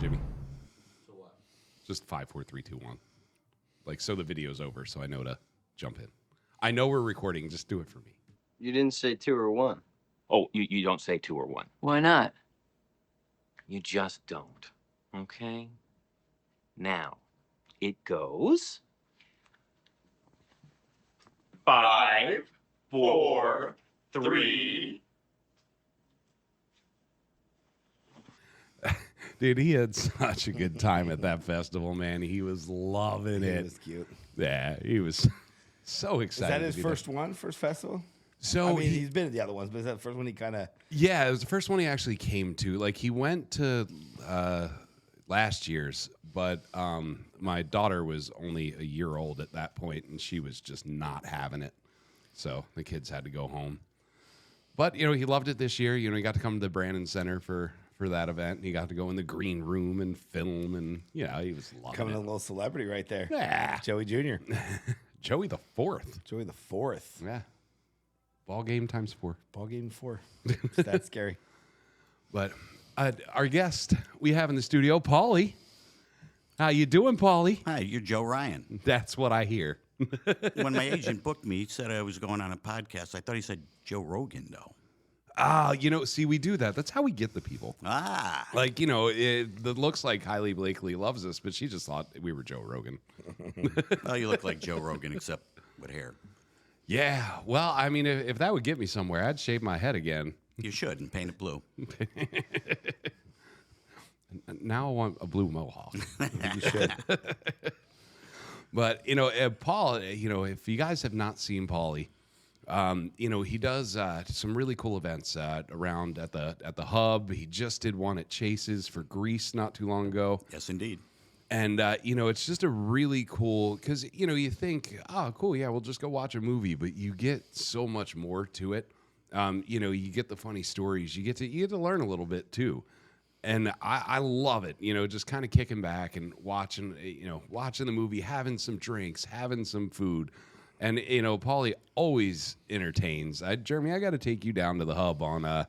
Jimmy? So what? Just 5, 4, 3, 2, 1. Like, so the video's over, so I know to jump in. I know we're recording. Just do it for me. You didn't say 2 or 1. Oh, you don't say 2 or 1. Why not? You just don't. Okay? Now, it goes 5, 4, 3. Dude, he had such a good time at that festival, man. He was loving it. It was cute. Yeah, he was so Is excited. that his first festival? So I mean, he's been at the other ones, but is that the first one he kind of... Yeah, it was the first one he actually came to. Like, he went to last year's, but my daughter was only a year old at that point, and she was just not having it. So the kids had to go home. But, you know, he loved it this year. You know, he got to come to the Brandon Center for that event. He got to go in the green room and film, and, you know, he was loving Becoming it. a little celebrity right there. Yeah. Joey Jr. Joey the Fourth. Joey the Fourth. Yeah. Ball game times 4. Ball game 4. That's scary. But our guest we have in the studio, Pauly. How you doing, Pauly? Hi, you're Joe Ryan. That's what I hear. When my agent booked me, he said I was going on a podcast. I thought he said Joe Rogan, though. You know, see, we do that. That's how we get the people. Ah. Like, you know, it looks like Kylie Blakely loves us, but she just thought we were Joe Rogan. Well, you look like Joe Rogan, except with hair. Yeah. Well, I mean, if that would get me somewhere, I'd shave my head again. You should, and paint it blue. Now I want a blue mohawk. You should. But, you know, Paul, you know, if you guys have not seen Pauly, you know, he does some really cool events around at the hub. He just did one at Chase's for Greece not too long ago. Yes, indeed. And, you know, it's just a really cool, because, you know, you think, oh, cool, yeah, we'll just go watch a movie, but you get so much more to it. You know, you get the funny stories. You get to learn a little bit, too. And I love it, you know, just kind of kicking back and watching the movie, having some drinks, having some food. And, you know, Pauly always entertains. Jeremy, I got to take you down to the hub on,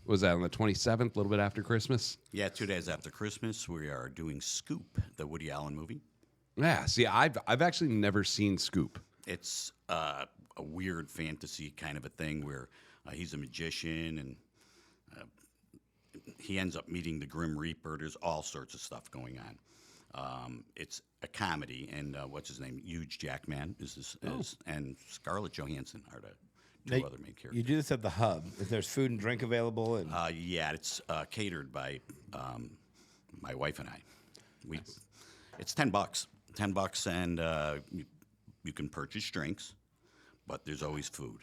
was that on the 27th, a little bit after Christmas? Yeah, 2 days after Christmas, we are doing Scoop, the Woody Allen movie. Yeah, see, I've actually never seen Scoop. It's a weird fantasy kind of a thing where he's a magician and he ends up meeting the Grim Reaper. There's all sorts of stuff going on. It's a comedy, and what's his name? Huge Jackman is and Scarlett Johansson are the two other main characters. You do this at the hub. If there's food and drink available, and Yeah, it's catered by my wife and I. It's $10, $10, and you can purchase drinks, but there's always food.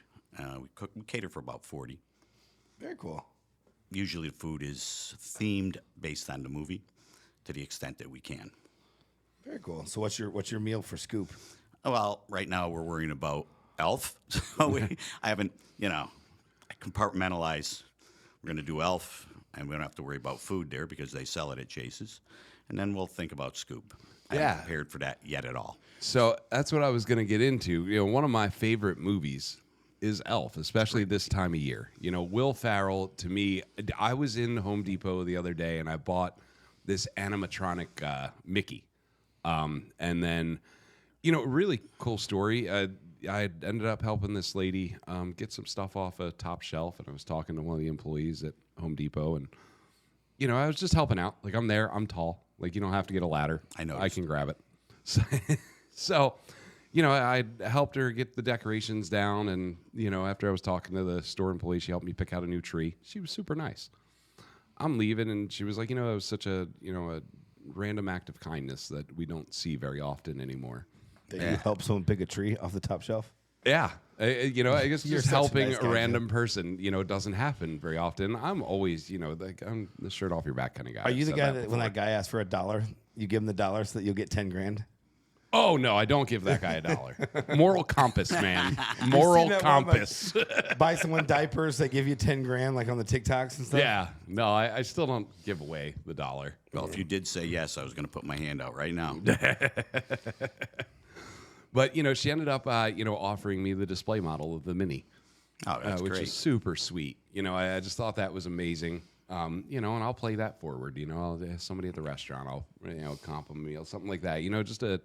We cater for about 40. very cool. Usually the food is themed based on the movie to the extent that we can. Very cool. So what's your meal for Scoop? Well, right now we're worrying about Elf. So I haven't, I compartmentalize. We're going to do Elf, and we don't have to worry about food there because they sell it at Chase's. And then we'll think about Scoop. I haven't prepared for that yet at all. So that's what I was going to get into. You know, one of my favorite movies is Elf, especially this time of year. You know, Will Ferrell, to me, I was in Home Depot the other day and I bought this animatronic Mickey. And then, you know, really cool story. I ended up helping this lady get some stuff off a top shelf, and I was talking to one of the employees at Home Depot, and, you know, I was just helping out. Like, I'm there, I'm tall. Like, you don't have to get a ladder. I know. I can grab it. So you know, I helped her get the decorations down, and, you know, after I was talking to the store employee, she helped me pick out a new tree. She was super nice. I'm leaving, and she was like, you know, it was such a random act of kindness that we don't see very often anymore. Did you help someone pick a tree off the top shelf? Yeah. You know, I guess You're just such a helping nice a guy, random person, you know, it doesn't happen very often. I'm always, you know, like, I'm the shirt off your back kind of guy. Are you I've the said guy that that when before. that guy asks for $1, you give him the $1 so that you'll get 10 grand? Oh, no, I don't give that guy $1. Moral compass, man. Moral that one, like, compass. Buy someone diapers, they give you 10 grand, like on the TikToks and stuff. Yeah. No, I still don't give away the $1. Well, if you did say yes, I was going to put my hand out right now. But, you know, she ended up, offering me the display model of the Mini. Oh, that's which great. is super sweet. You know, I just thought that was amazing. You know, and I'll play that forward. You know, I'll have somebody at the restaurant, I'll comp a meal, something like that. You know, just to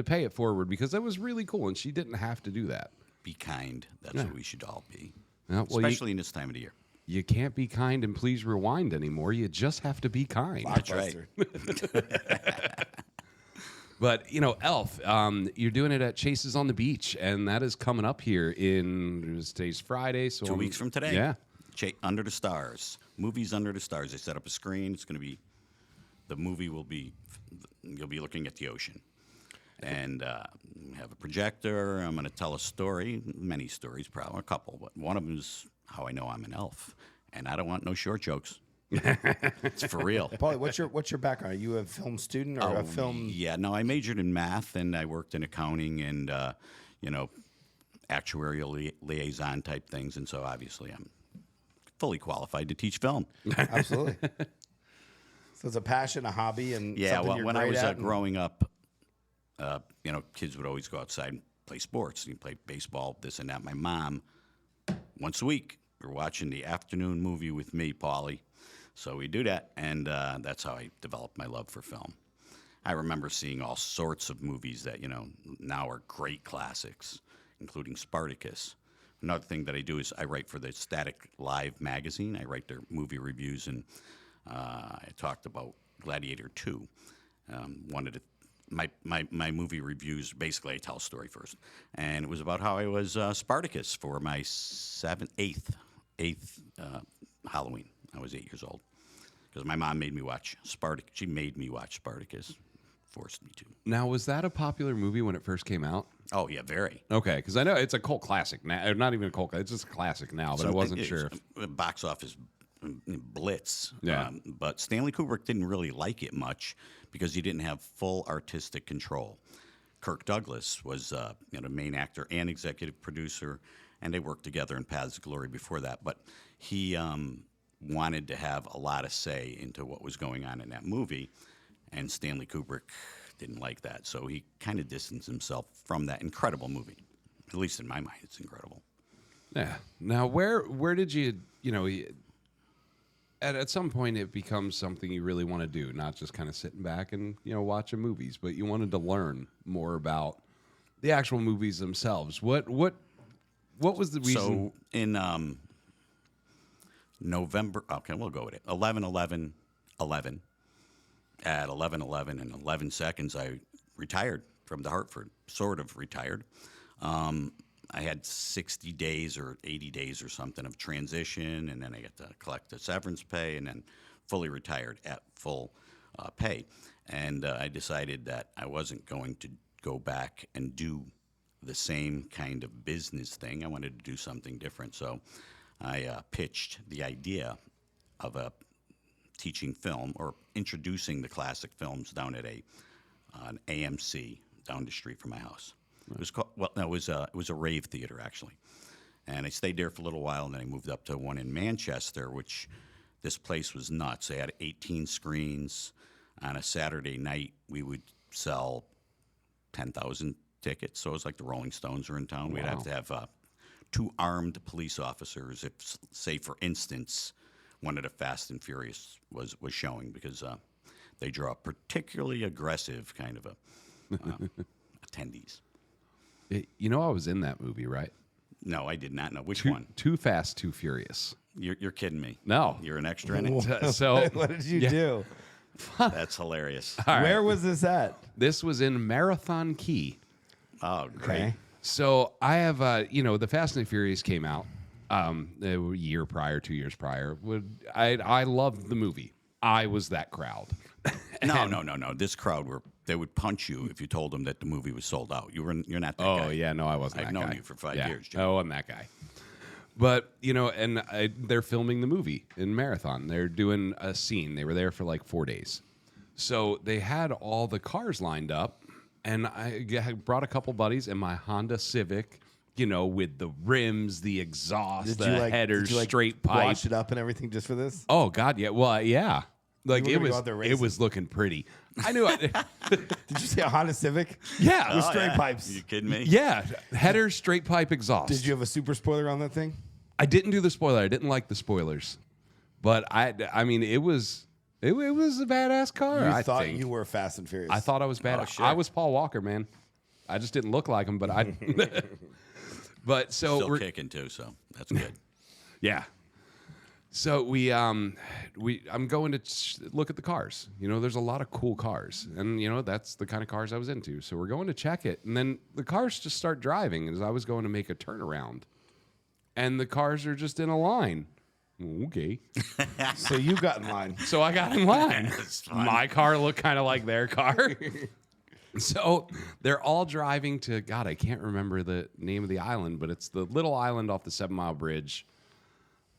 pay it forward because that was really cool, and she didn't have to do that. Be kind. That's what we should all be, Yeah, well, especially in this time of the year. You can't be kind and please rewind anymore. You just have to be kind. That's right. But, you know, Elf, you're doing it at Chase's on the Beach, and that is coming up here today's Friday. So 2 weeks from today. Yeah. Under the Stars. Movies Under the Stars. They set up a screen. It's going to be, the movie will be, you'll be looking at the ocean. And have a projector. I'm going to tell a story, many stories, probably a couple, but one of them is how I know I'm an elf. And I don't want no short jokes. It's for real. Pauly, what's your background? Are you a film student or a film? Yeah, no, I majored in math and I worked in accounting and, you know, actuarial liaison type things. And so obviously I'm fully qualified to teach film. Absolutely. So it's a passion, a hobby, and Yeah, something well, you're when I great was at. growing up, you know, kids would always go outside and play sports. You play baseball, this and that. My mom, once a week, we're watching the afternoon movie with me, Pauly. So we do that, and that's how I developed my love for film. I remember seeing all sorts of movies that, you know, now are great classics, including Spartacus. Another thing that I do is I write for the Static Live magazine. I write their movie reviews, and I talked about Gladiator 2. One of the my movie reviews, basically I tell a story first. And it was about how I was Spartacus for my eighth Halloween. I was 8 years old. Because my mom made me watch Spartacus. She made me watch Spartacus. Forced me to. Now, was that a popular movie when it first came out? Oh, yeah, very. Okay, because I know it's a cult classic now. Not even a cult classic. It's just a classic now, but I wasn't sure. Box office blitz. Yeah. But Stanley Kubrick didn't really like it much because he didn't have full artistic control. Kirk Douglas was the main actor and executive producer, and they worked together in Paths of Glory before that. But he wanted to have a lot of say into what was going on in that movie, and Stanley Kubrick didn't like that. So he kind of distanced himself from that incredible movie. At least in my mind, it's incredible. Yeah. Now, where did you know, at some point it becomes something you really want to do, not just kind of sitting back and, you know, watching movies, but you wanted to learn more about the actual movies themselves. What was the reason? So in November, okay, we'll go with it. 11/11/11. At 11/11 and 11 seconds, I retired from the Hartford. Sort of retired. I had 60 days or 80 days or something of transition, and then I got to collect the severance pay, and then fully retired at full pay. And I decided that I wasn't going to go back and do the same kind of business thing. I wanted to do something different. So I pitched the idea of teaching film or introducing the classic films down at an AMC down the street from my house. It was called, it was a rave theater actually, and I stayed there for a little while, and then I moved up to one in Manchester, which this place was nuts. They had 18 screens. On a Saturday night, we would sell 10,000 tickets. So it was like the Rolling Stones were in town. We'd have to have 2 armed police officers if, say, for instance, one of the Fast and Furious was showing, because they draw particularly aggressive kind of attendees. You know, I was in that movie, right? No, I did not know. Which one? Too Fast, Too Furious. You're kidding me. No. You're an extra in it? So What did you do? That's hilarious. Where was this at? this was in Marathon Key. Oh, great. Okay. So I have, the Fast and the Furious came out a year prior, 2 years prior. I loved the movie. I was that crowd. No. This crowd they would punch you if you told them that the movie was sold out. You're not that guy. Oh yeah, no, I wasn't. I've that known guy. you for 5 Yeah. years, Jim. Oh, I'm that guy. But they're filming the movie in Marathon. They're doing a scene. They were there for like 4 days, so they had all the cars lined up, and I brought a couple buddies and my Honda Civic. With the rims, the exhaust, headers, straight pipe. Wash it up and everything just for this? Oh God, yeah. Well, yeah. Like You were it gonna go was. out there It racing? was looking pretty. I knew it. Did you see a Honda Civic? Yeah. With Oh, straight yeah. pipes. You kidding me? Yeah, header, straight pipe exhaust. Did you have a super spoiler on that thing? I didn't do the spoiler. I didn't like the spoilers, But I mean, it was a badass car. You I thought think. you were Fast and Furious. I thought I was bad. Oh, sure. I was Paul Walker, man. I just didn't look like him, but I. But so Still we're kicking too, so that's good. yeah. So I'm going to look at the cars. You know, there's a lot of cool cars, and you know that's the kind of cars I was into. So we're going to check it, and then the cars just start driving as I was going to make a turnaround, and the cars are just in a line. Okay. So you got in line. So I got in line. That's fine. My car looked kind of like their car. So they're all driving to, God, I can't remember the name of the island, but it's the little island off the 7 Mile Bridge.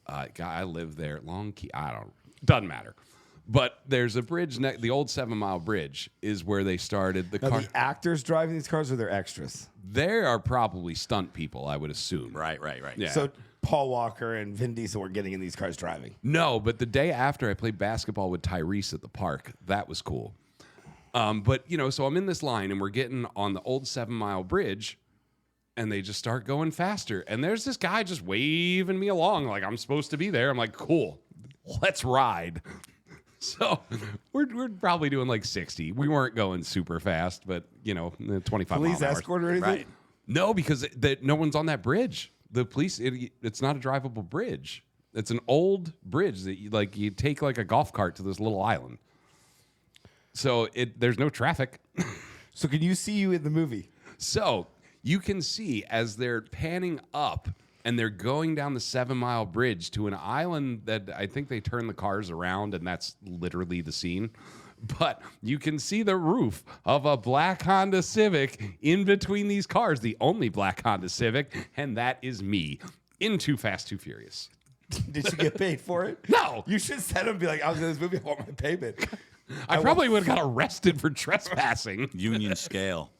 God, I live there. Long Key, doesn't matter. But there's a bridge, the old 7 Mile Bridge is where they started the Now, car. the actors driving these cars are their extras. They are probably stunt people, I would assume. Right. Yeah. So Paul Walker and Vin Diesel were getting in these cars driving. No, but the day after I played basketball with Tyrese at the park, that was cool. But, you know, so I'm in this line and we're getting on the old 7 Mile Bridge and they just start going faster. And there's this guy just waving me along like I'm supposed to be there. I'm like, cool, let's ride. So we're probably doing like 60. We weren't going super fast, but, you know, 25 Police miles an hour. escort or anything? Right. No, because no one's on that bridge. The police, it's not a drivable bridge. It's an old bridge that you take like a golf cart to this little island. So there's no traffic. So can you see you in the movie? So you can see as they're panning up and they're going down the 7 Mile Bridge to an island that I think they turn the cars around and that's literally the scene. But you can see the roof of a black Honda Civic in between these cars, the only black Honda Civic, and that is me in Too Fast, Too Furious. Did you get paid for it? No. You should send him and be like, I was in this movie, I want my payment. I probably would have got arrested for trespassing. Union scale.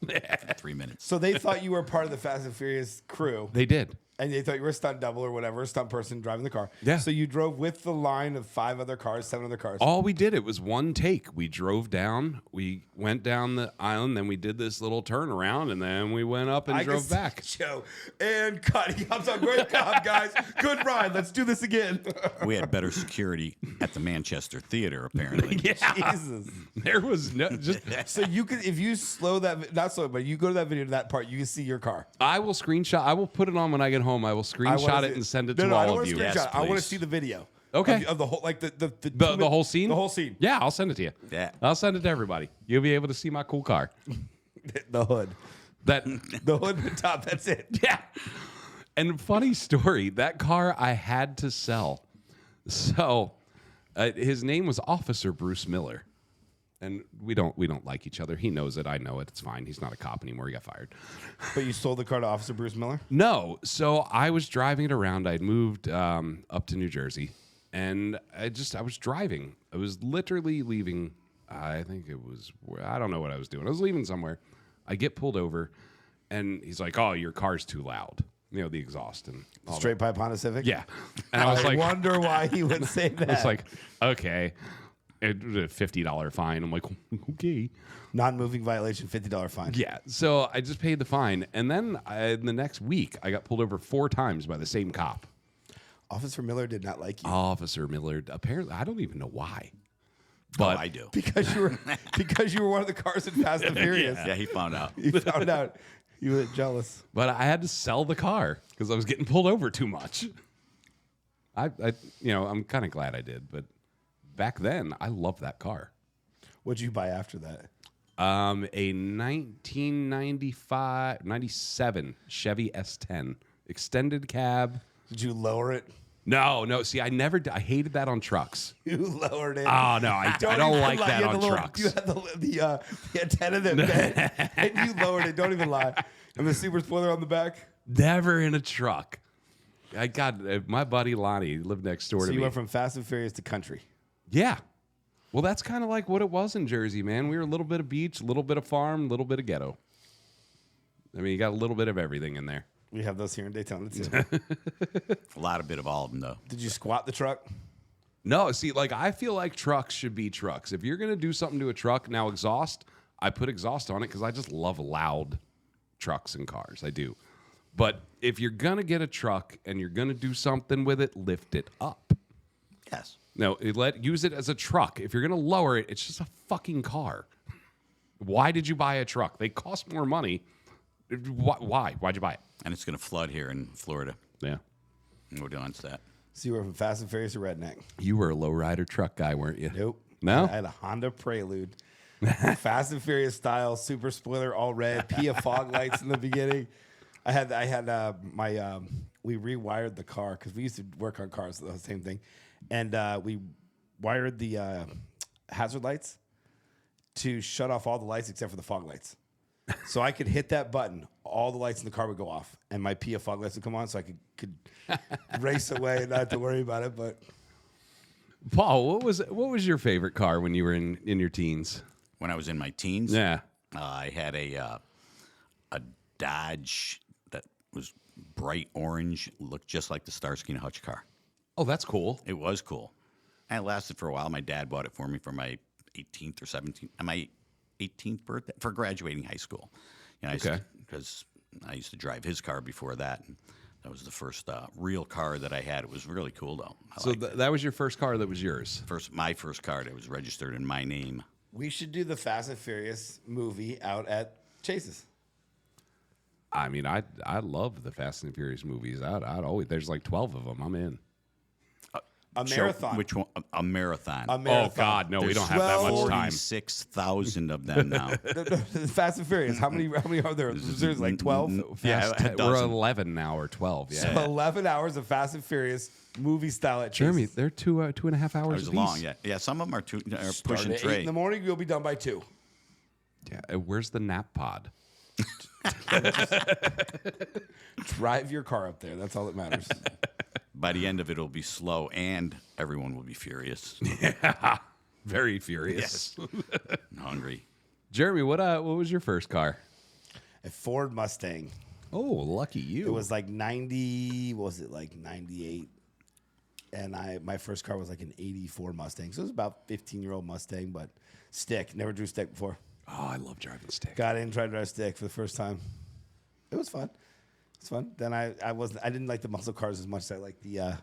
3 minutes. So they thought you were part of the Fast and Furious crew. They did. And they thought you were a stunt double or whatever, a stunt person driving the car. Yeah. So you drove with the line of 5 other cars, 7 other cars. All we did, it was one take. We drove down, we went down the island, then we did this little turnaround, and then we went up and drove back. Joe and cut. He comes on, great job, guys. Good ride. Let's do this again. We had better security at the Manchester Theater, apparently. Yeah. Jesus. There was no just. So you could, if you slow that, not slow, but you go to that video to that part, you can see your car. I will screenshot. I will put it on when I get home. I will screenshot it and send it to I all don't of want you. to screenshot. Yes, I want to please. see the video. Okay. Of the whole, like the The whole scene? The whole scene. Yeah, I'll send it to you. Yeah. I'll send it to everybody. You'll be able to see my cool car. The hood. That. The hood and the top. That's it. Yeah. And funny story, that car I had to sell. So his name was Officer Bruce Miller. And we don't like each other. He knows it. I know it. It's fine. He's not a cop anymore. He got fired. But you sold the car to Officer Bruce Miller? No. So I was driving it around. I'd moved up to New Jersey. And I was driving. I was literally leaving. I think it was, I don't know what I was doing. I was leaving somewhere. I get pulled over. And he's like, oh, your car's too loud. You know, the exhaust and all that. Straight pipe Honda Civic? Yeah. And I was like, wonder why he would say that. it's like, okay. It was a $50 fine. I'm like, okay. Non-moving violation, $50 fine. Yeah. So I just paid the fine. And then in the next week, I got pulled over 4 times by the same cop. Officer Miller did not like you. Officer Miller, apparently, I don't even know why. But But I do. Because you were one of the cars in Fast and Furious. Yeah, he found out. You found out. You were jealous. But I had to sell the car because I was getting pulled over too much. I'm kind of glad I did. But back then, I loved that car. What'd you buy after that? A 97 Chevy S10 extended cab. Did you lower it? No. See, I hated that on trucks. You lowered it. Oh no, I don't even like lie. that You had on the trucks. You had the antenna that bent, and you lowered it. Don't even lie. And the super spoiler on the back. Never in a truck. I got my buddy Lonnie lived next door So to you me. went from Fast and Furious to country. Yeah. Well, that's kind of like what it was in Jersey, man. We were a little bit of beach, a little bit of farm, a little bit of ghetto. I mean, you got a little bit of everything in there. We have those here in Daytona too. A lot of bit of all of them, though. Did you squat the truck? No, see, like I feel like trucks should be trucks. If you're gonna do something to a truck, now exhaust, I put exhaust on it because I just love loud trucks and cars. I do. But if you're gonna get a truck and you're gonna do something with it, lift it up. Yes. No, use it as a truck. If you're going to lower it, it's just a fucking car. Why did you buy a truck? They cost more money. Why? Why'd you buy it? And it's going to flood here in Florida. Yeah. We're doing that. So you were from Fast and Furious or Redneck? You were a lowrider truck guy, weren't you? Nope. No? I had a Honda Prelude. Fast and Furious style, super spoiler, all red, Pia fog lights in the beginning. I had my we rewired the car because we used to work on cars, the same thing, and we wired the hazard lights to shut off all the lights except for the fog lights. So I could hit that button, all the lights in the car would go off, and my Pia fog lights would come on, so I could race away and not have to worry about it. But Paul, what was your favorite car when you were in your teens? When I was in my teens, Yeah. I had a Dodge that was bright orange, looked just like the Starsky and Hutch car. Oh, that's cool. It was cool. And it lasted for a while. My dad bought it for me for my 18th or 17th, my 18th birthday, for graduating high school. You know, Okay. Because I used to drive his car before that. And that was the first real car that I had. It was really cool, though. So that was your first car that was yours? My first car that was registered in my name. we should do the Fast and Furious movie out at Chase's. I mean, I love the Fast and Furious movies. I'd always, there's like 12 of them. I'm in. A marathon. Which one? A marathon. A marathon. Oh, God, no, we There's don't have that much time. 46,000 of them now. Fast and Furious. How many are there? There's like 12. Yeah, a We're dozen. 11 now or 12. Yeah. So 11 hours of Fast and Furious movie style at Chase's. Jeremy, they're 2.5 hours It was apiece. long, yeah. Yeah, some of them are Start pushing at 8 three. in the morning, you'll be done by 2. Yeah. Where's the nap pod? Drive your car up there. That's all that matters. By the end of it, it'll be slow, and everyone will be furious Very furious. and hungry. Jeremy, what was your first car? A Ford Mustang. Oh, lucky you. It was like 90, what was it, like 98? And my first car was like an 84 Mustang. So it was about 15-year-old Mustang, but stick. Never drew stick before. Oh, I love driving stick. Got in, tried to drive stick for the first time. It was fun. It's fun. Then I didn't like the muscle cars as much as I liked the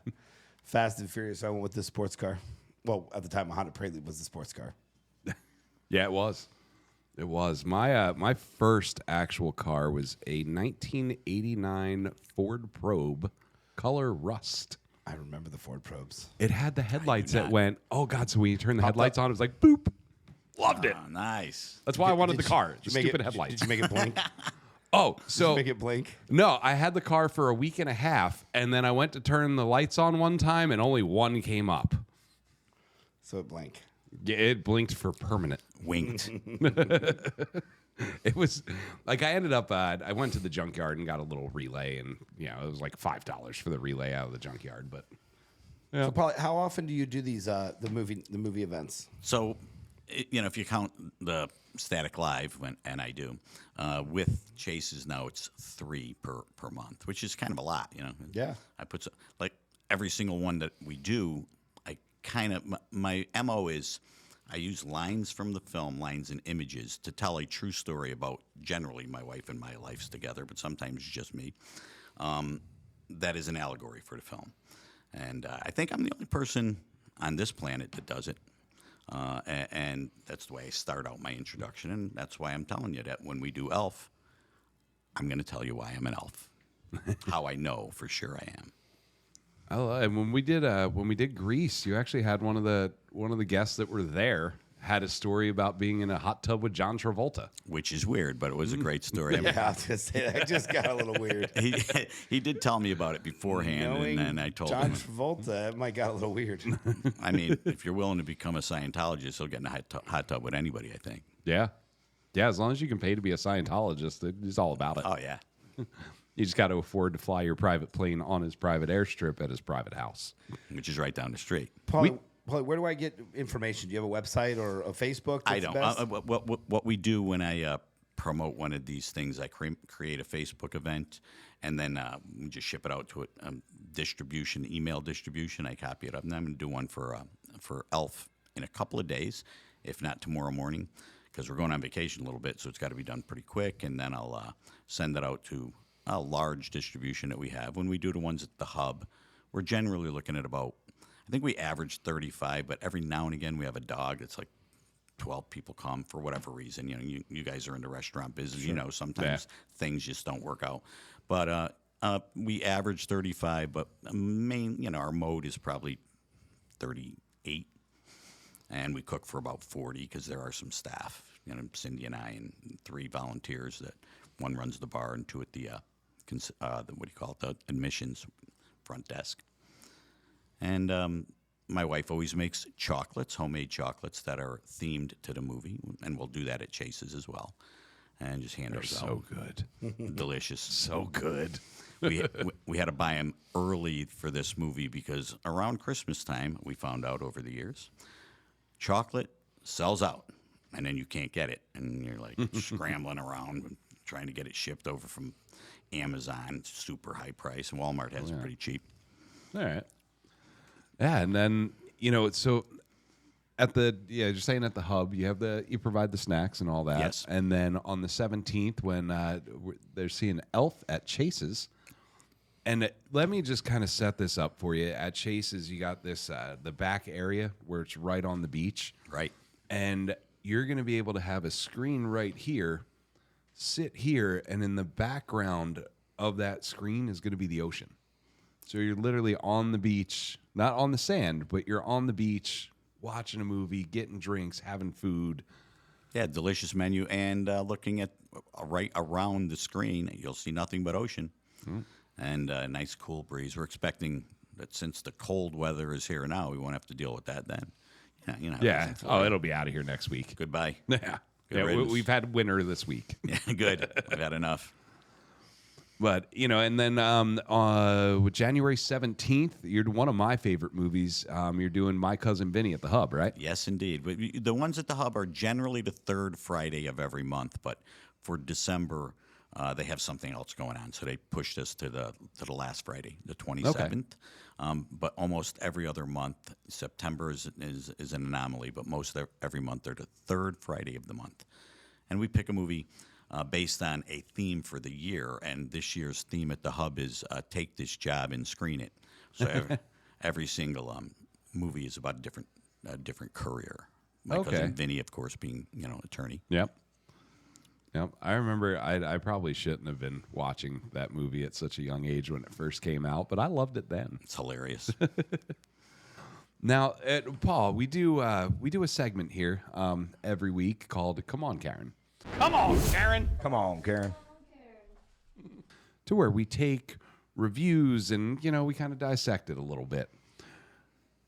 Fast and Furious. So I went with the sports car. Well, at the time, a Honda Prelude was the sports car. Yeah, it was. It was. My first actual car was a 1989 Ford Probe, color rust. I remember the Ford Probes. It had the headlights that not. went, oh, God, so when you turn the headlights on, it was like, boop. Loved it. Oh, nice. That's why I wanted the Did car. you The make stupid it, headlights. Did you make it blink? Oh, Did so you make it blink? no, I had the car for a week and a half, and then I went to turn the lights on one time, and only one came up. So it blank. Yeah, it blinked for permanent. Winked. It was like I ended up. I went to the junkyard and got a little relay, and it was like $5 for the relay out of the junkyard. But So, Pauly, how often do you do these the movie events? So, if you count the Static Live, and I do, with Chases now it's 3 per month, which is kind of a lot, Yeah. I put like every single one that we do, I kind of my MO is I use lines from the film, lines and images to tell a true story about generally my wife and my lives together, but sometimes it's just me. That is an allegory for the film. And I think I'm the only person on this planet that does it. And that's the way I start out my introduction. And that's why I'm telling you that when we do Elf, I'm going to tell you why I'm an elf. How I know for sure I am. oh, and when we did Grease, you actually had one of the guests that were there had a story about being in a hot tub with John Travolta. Which is weird, but it was a great story. I mean, Yeah, I was gonna say that just got a little weird. he did tell me about it beforehand, Knowing and I told John him. Travolta, it might got a little weird. I mean, if you're willing to become a Scientologist, he'll get in a hot tub with anybody, I think. Yeah, as long as you can pay to be a Scientologist, it's all about it. Oh, yeah. You just got to afford to fly your private plane on his private airstrip at his private house. Which is right down the street. Pauly, where do I get information? Do you have a website or a Facebook? I that's don't. the best? What we do when I promote one of these things, I create a Facebook event, and then we just ship it out to distribution, email distribution. I copy it up, and I'm going to do one for Elf in a couple of days, if not tomorrow morning, because we're going on vacation a little bit, so it's got to be done pretty quick, and then I'll send it out to a large distribution that we have. When we do the ones at the hub, we're generally looking at about, I think we average 35, but every now and again we have a dog that's like 12 people come for whatever reason. You know, you guys are in the restaurant business. You know, sometimes things just don't work out. But we average 35, but our mode is probably 38. And we cook for about 40 because there are some staff. You know, Cindy and I and 3 volunteers that one runs the bar and 2 at the the admissions front desk. And my wife always makes chocolates, homemade chocolates that are themed to the movie, and we'll do that at Chase's as well. And just hand those out. So good. Delicious. So good. we had to buy them early for this movie because around Christmas time, we found out over the years, chocolate sells out, and then you can't get it, and you're like scrambling around trying to get it shipped over from Amazon, super high price, and Walmart has it pretty cheap. All right. Yeah, and then so at you're saying at the hub, you provide the snacks and all that. Yes. And then on the 17th, when they're seeing Elf at Chase's, and let me just kind of set this up for you. At Chase's, you got this the back area where it's right on the beach, Right. and you're going to be able to have a screen right here, sit here, and in the background of that screen is going to be the ocean. So you're literally on the beach, not on the sand, but you're on the beach watching a movie, getting drinks, having food. Yeah, delicious menu, and looking at right around the screen, you'll see nothing but ocean and a nice cool breeze. We're expecting that since the cold weather is here now, we won't have to deal with that then. Yeah, you know. Yeah. Oh, it'll be out of here next week. Goodbye. Yeah. Good Yeah, riddance. we've had winter this week. Yeah, good. I've had enough. But, and then with January 17th, you're one of my favorite movies. You're doing My Cousin Vinny at the Hub, right? Yes, indeed. But the ones at the Hub are generally the 3rd Friday of every month, but for December, they have something else going on, so they pushed us to the last Friday, the 27th. But almost every other month, September is an anomaly, but most every month they're the 3rd Friday of the month. And we pick a movie based on a theme for the year, and this year's theme at the Hub is Take This Job and Screen It. So every single movie is about a different career. My cousin Vinny, of course, being attorney. Yep. I remember I probably shouldn't have been watching that movie at such a young age when it first came out, but I loved it then. It's hilarious. Now, Paul, we do a segment here every week called "Come On, Karen," Come on, Karen. Come on, Karen. to where we take reviews and we kind of dissect it a little bit.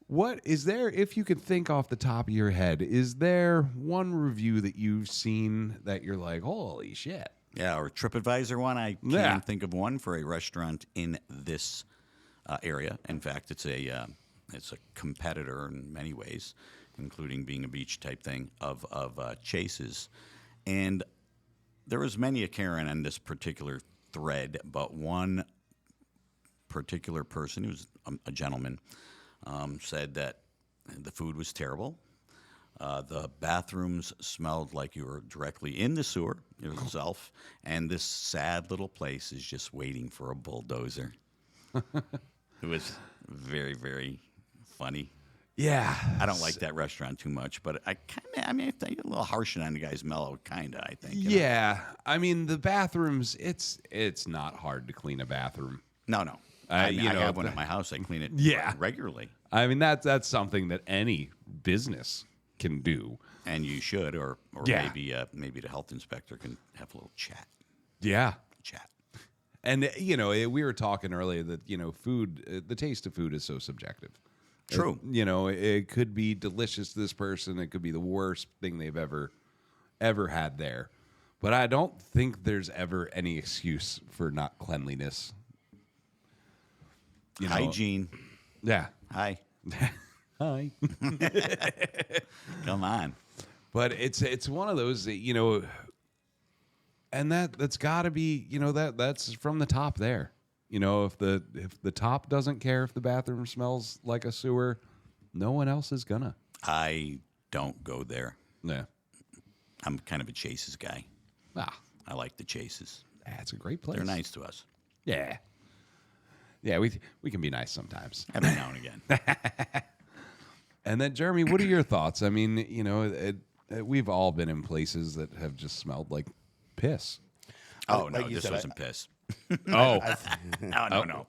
What is there, if you can think off the top of your head, is there one review that you've seen that you're like, holy shit? Yeah, or TripAdvisor one. I can't think of one for a restaurant in this area. In fact, it's a competitor in many ways, including being a beach type thing of Chase's. And there was many a Karen on this particular thread, but one particular person, who's a gentleman, said that the food was terrible. The bathrooms smelled like you were directly in the sewer yourself, and this sad little place is just waiting for a bulldozer. It was very, very funny. Yeah. I don't like that restaurant too much, but I think a little harsh on the guy's mellow, kind of, I think. Yeah. I mean, the bathrooms, it's not hard to clean a bathroom. No. I have one at my house. I clean it regularly. I mean, that's something that any business can do. And you should, or maybe the health inspector can have a little chat. Yeah. Chat. And, we were talking earlier that, food, the taste of food is so subjective. True. It could be delicious to this person. It could be the worst thing they've ever had there. But I don't think there's ever any excuse for not cleanliness. Hygiene. Yeah. Hi. Hi. Come on. But it's one of those that, and that's got to be, that's from the top there. If the top doesn't care if the bathroom smells like a sewer, no one else is gonna. I don't go there. Yeah. I'm kind of a Chase's guy. I like the Chases. That's a great place. They're nice to us. Yeah. Yeah, we can be nice sometimes. Every now and again. And then, Jeremy, what are your thoughts? I mean, we've all been in places that have just smelled like piss. Oh, Like no, you this said, wasn't piss. Oh, No.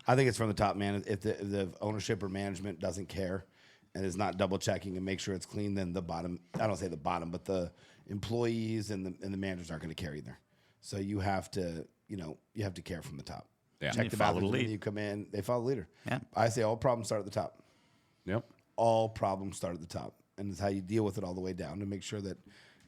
I think it's from the top, man. If the ownership or management doesn't care and is not double checking and make sure it's clean, then the bottom, I don't say the bottom, but the employees and the managers aren't going to care either. So you have to, you have to care from the top. Yeah. Check They the follow bathrooms the when lead. you come in. They follow the leader. Yeah. I say all problems start at the top. yep. All problems start at the top. And it's how you deal with it all the way down to make sure that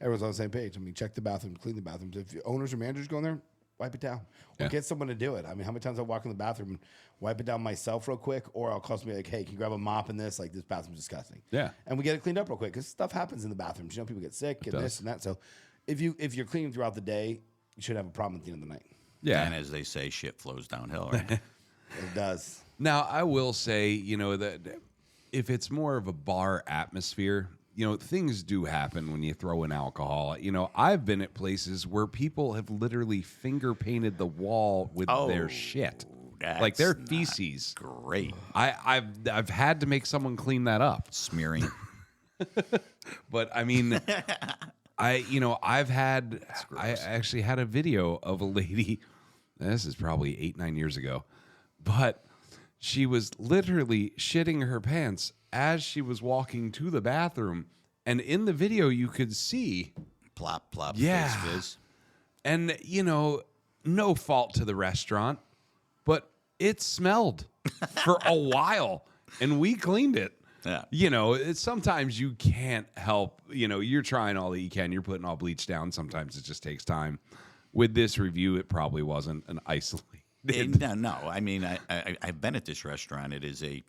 everyone's on the same page. I mean, check the bathroom, clean the bathrooms. If your owners or managers go in there, wipe it down. Or Yeah. get someone to do it. I mean, how many times I walk in the bathroom and wipe it down myself real quick, or I'll call somebody like, hey, can you grab a mop in this? Like, this bathroom's disgusting. Yeah. And we get it cleaned up real quick because stuff happens in the bathrooms. People get sick and does. this and that. So if you're cleaning throughout the day, you should have a problem at the end of the night. Yeah. And as they say, shit flows downhill, right? It does. Now, I will say, that if it's more of a bar atmosphere, things do happen when you throw in alcohol. I've been at places where people have literally finger painted the wall with their shit, like their that's feces. Great. I've had to make someone clean that up, Smearing. but I mean, I actually had a video of a lady. This is probably 8-9 years ago, but she was literally shitting her pants as she was walking to the bathroom. And in the video, you could see, Plop, plop, Yeah. fizz, fizz. and, no fault to the restaurant, but it smelled for a while, and we cleaned it. Yeah. Sometimes you can't help, you're trying all that you can. You're putting all bleach down. Sometimes it just takes time. With this review, it probably wasn't an isolated. No. I mean, I've been at this restaurant. It is a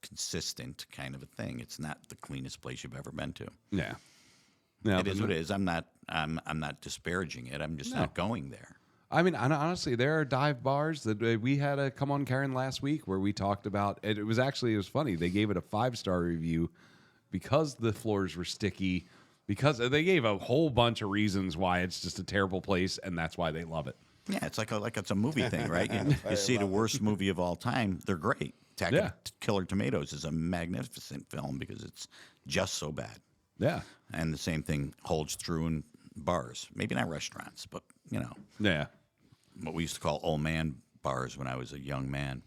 consistent kind of a thing. It's not the cleanest place you've ever been to. Yeah. No, It is what it is. I'm not disparaging it. I'm just not going there. I mean, honestly, there are dive bars that we had a Come On Karen last week where we talked about. It was funny. They gave it a 5-star review because the floors were sticky, because they gave a whole bunch of reasons why it's just a terrible place, and that's why they love it. Yeah, it's like it's a movie thing, right? You see the worst movie of all time. They're great. Attack of Killer Tomatoes is a magnificent film because it's just so bad. Yeah. And the same thing holds true in bars. Maybe not restaurants, but, Yeah. what we used to call old man bars when I was a young man.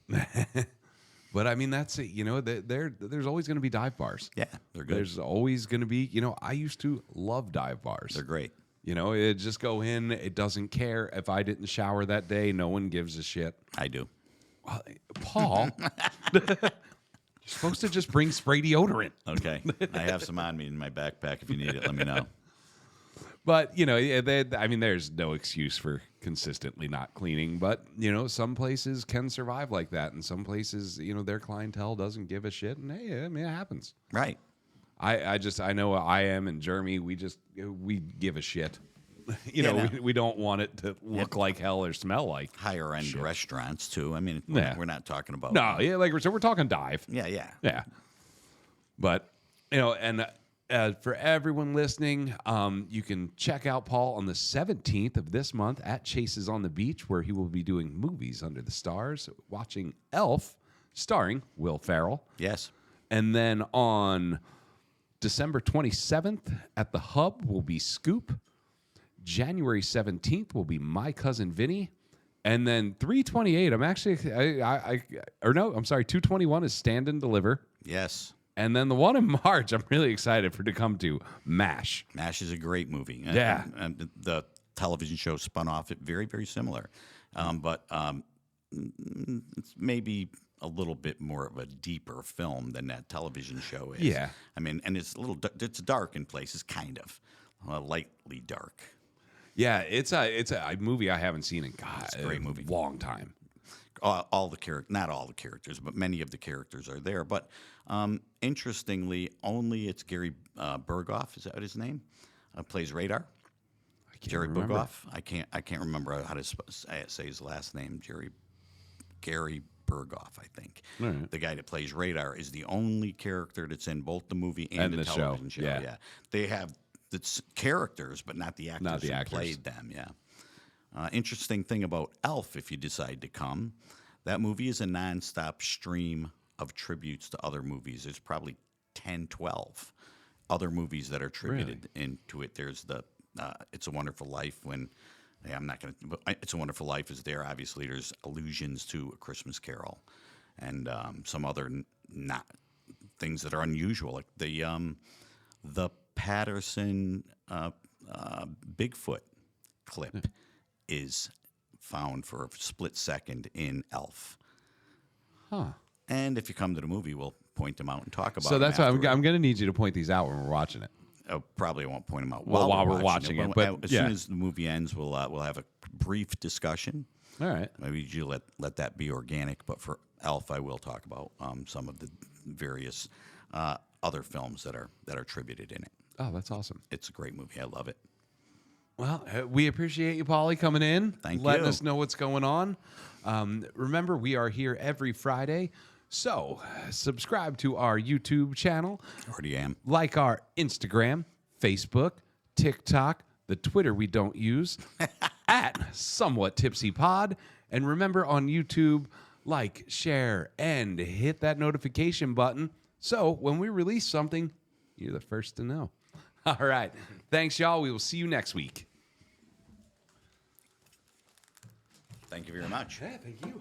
But I mean, that's it. There's always going to be dive bars. Yeah, they're good. There's always going to be, I used to love dive bars. They're great. It just go in. It doesn't care if I didn't shower that day. No one gives a shit. I do. Paul, you're supposed to just bring spray deodorant. Okay. I have some on me in my backpack. If you need it, let me know. But, there's no excuse for consistently not cleaning. But, some places can survive like that. And some places, their clientele doesn't give a shit. And, hey, it happens. Right. I know I am and Jeremy, we give a shit. We don't want it to look like hell or smell like Higher end restaurants, too. I mean, Yeah. we're not talking about. No, yeah, we're talking dive. Yeah. Yeah. But, and for everyone listening, you can check out Paul on the 17th of this month at Chases on the Beach, where he will be doing Movies Under the Stars, watching Elf, starring Will Ferrell. Yes. And then on December 27th at the Hub will be Scoop. January 17th will be My Cousin Vinny. And then 3/28, I'm actually, 2/21 is Stand and Deliver. Yes. And then the one in March, I'm really excited to come to MASH. MASH is a great movie. Yeah. And the television show spun off it very, very similar. But it's maybe a little bit more of a deeper film than that television show is. Yeah. I mean, and it's it's dark in places, kind of. Lightly dark. Yeah, it's a movie I haven't seen in a great movie. Long time. All the not all the characters, but many of the characters are there. But interestingly, only it's Gary Berghoff. Is that what his name? Plays Radar. Jerry remember. Berghoff. I can't remember how to say his last name. Gary Berghoff, I think. Right. The guy that plays Radar is the only character that's in both the movie and the show. television show. Yeah. They have the characters, but not the actors Not the who actors. played them. Yeah. Interesting thing about Elf, if you decide to come, That movie is a nonstop stream of tributes to other movies. There's probably 10, 12 other movies that are attributed into it. There's the It's a Wonderful Life. I'm not going to. It's a Wonderful Life is there. Obviously, there's allusions to A Christmas Carol, and some other not things that are unusual, like the Patterson Bigfoot clip is found for a split second in Elf. Huh. And if you come to the movie, we'll point them out and talk about. So that's why I'm afterward. going to need you to point these out when we're watching it. Probably won't point them out While we're watching it, but as soon as the movie ends, we'll have a brief discussion. All right. Maybe you let that be organic. But for Elf, I will talk about some of the various other films that are attributed in it. Oh, that's awesome. It's a great movie. I love it. Well, we appreciate you, Pauly, coming in, letting you. us know what's going on. Remember, we are here every Friday. So subscribe to our YouTube channel. Already am. Like our Instagram, Facebook, TikTok, the Twitter we don't use, at Somewhat Tipsy Pod. And remember on YouTube, like, share, and hit that notification button. So when we release something, you're the first to know. All right. Thanks, y'all. We will see you next week. Thank you very much. Yeah, thank you.